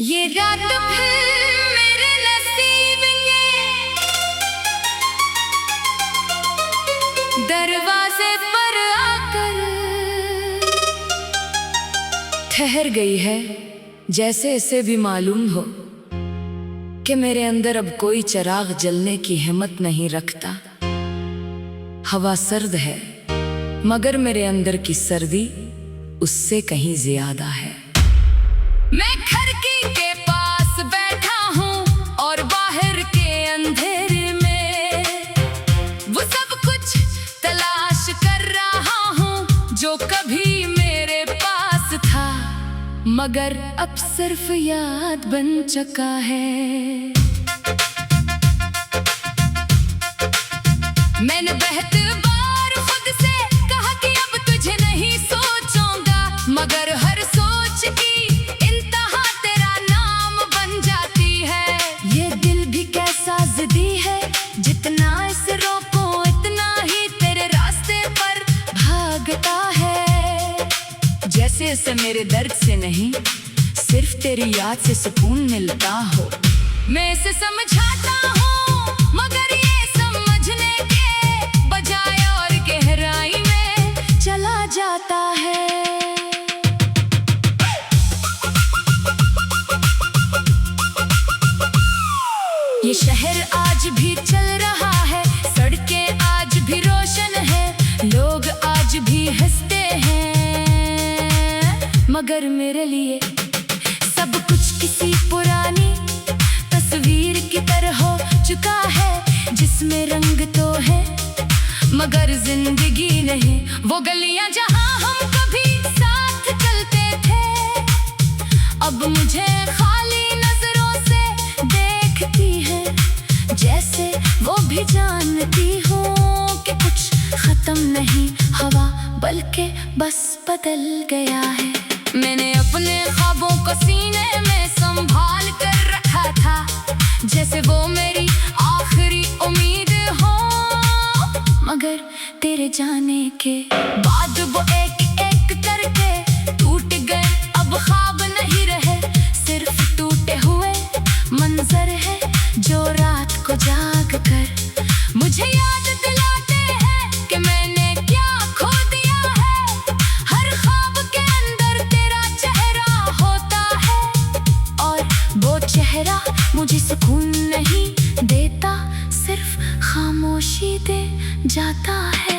ये रात फिर मेरे नसीब में दरवाजे पर आकर ठहर गई है। जैसे इसे भी मालूम हो कि मेरे अंदर अब कोई चिराग जलने की हिम्मत नहीं रखता। हवा सर्द है मगर मेरे अंदर की सर्दी उससे कहीं ज्यादा है। मैं खिड़की के पास बैठा हूँ और बाहर के अंधेरे में वो सब कुछ तलाश कर रहा हूँ जो कभी मेरे पास था, मगर अब सिर्फ याद बन चुका है। मैंने बेहतर बार खुद से कहा कि अब तुझे नहीं सोचूंगा, मगर हर सोच की इंतहा तेरा नाम बन जाती है। ये दिल भी कैसा जिद्दी है, जितना इसे रोको इतना ही तेरे रास्ते पर भागता है। जैसे इसे मेरे दर्द से नहीं सिर्फ तेरी याद से सुकून मिलता हो। मैं इसे समझाता हूँ मगर ये समझने के बजाय और गहराई में चला जाता है। ये शहर आज भी चल रहा है, सड़कें आज भी रोशन है, लोग आज भी हंसते हैं, मगर मेरे लिए सब कुछ किसी पुरानी तस्वीर की तरह हो चुका है, जिसमें रंग तो है मगर जिंदगी नहीं। वो गलियां जहां हम कभी साथ चलते थे अब मुझे खाली नजरों से देखती है, जैसे वो भी जानती हो कि कुछ खत्म नहीं हवा बल्कि बस बदल गया है। मैंने अपने ख्वाबों को सीने में संभाल कर रखा था, जैसे वो मेरी आखिरी उम्मीद हो, मगर तेरे जाने के बाद वो एक एक करके टूट गए। अब ख्वाब नहीं रहे सिर्फ टूटे हुए मंजर है जो रात को जाग कर मुझे याद दिलाते हैं कि मैंने क्या खो दिया है। हर ख्वाब के अंदर तेरा चेहरा होता है और वो चेहरा मुझे सुकून नहीं देता, सिर्फ खामोशी दे जाता है।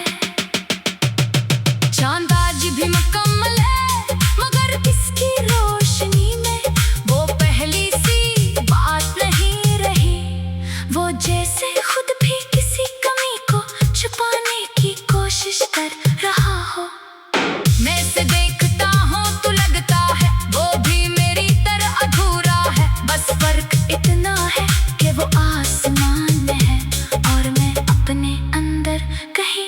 चांद आज भी मुकम्मल है मगर किसकी रोशनी में वो पहली सी बात नहीं रही, वो जैसे खुद भी किसी कमी को छुपाने की कोशिश कर रहा हो। मैं इसे देखता हूँ तो लगता है वो भी मेरी तरह अधूरा है, बस फर्क इतना है कि वो आसमान में है और मैं अपने अंदर कहीं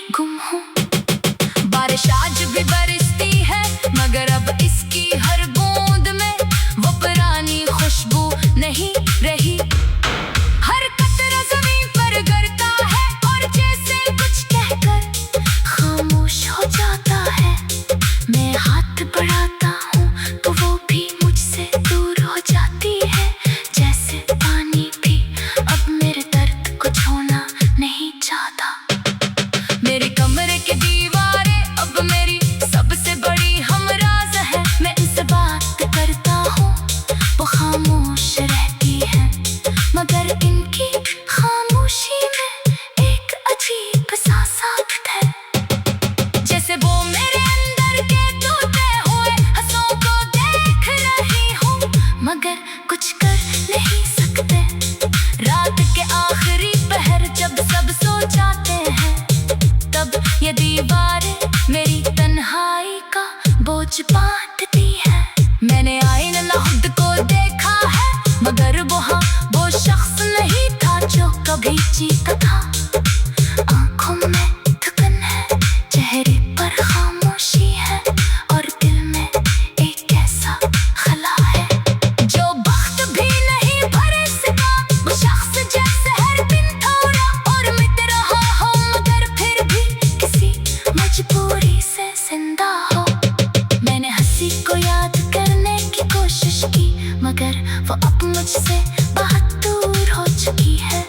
मगर वो अब मुझसे बहुत दूर हो चुकी है।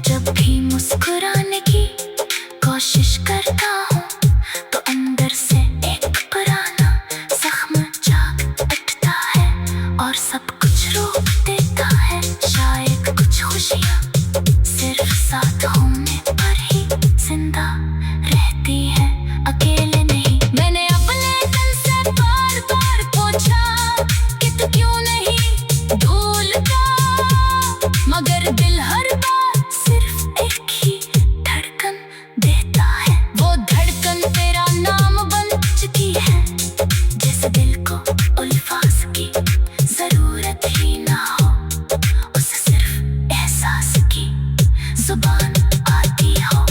जब भी मुस्कुराने की कोशिश करता हूँ तो अंदर से एक पुराना जख्म जाग उठता है और सब कुछ रोक देता है। शायद कुछ खुशियाँ सिर्फ साथ होने पर ही जिंदा रहती है, अकेले नहीं। मैंने अपने दिल से बार बार पूछा कि तू क्यों नहीं भूलता, मगर दिल हर बार सिर्फ एक ही धड़कन देता है। वो धड़कन तेरा नाम बन चुकी है, जिस दिल को अल्फाज की जरूरत ही ना हो, उसे सिर्फ एहसास की जुबान आती हो।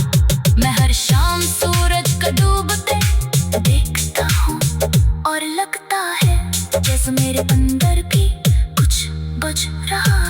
मैं हर शाम सूरज को डूबते देखता हूँ और लगता है जैसे मेरे अंदर भी कुछ बुझ रहा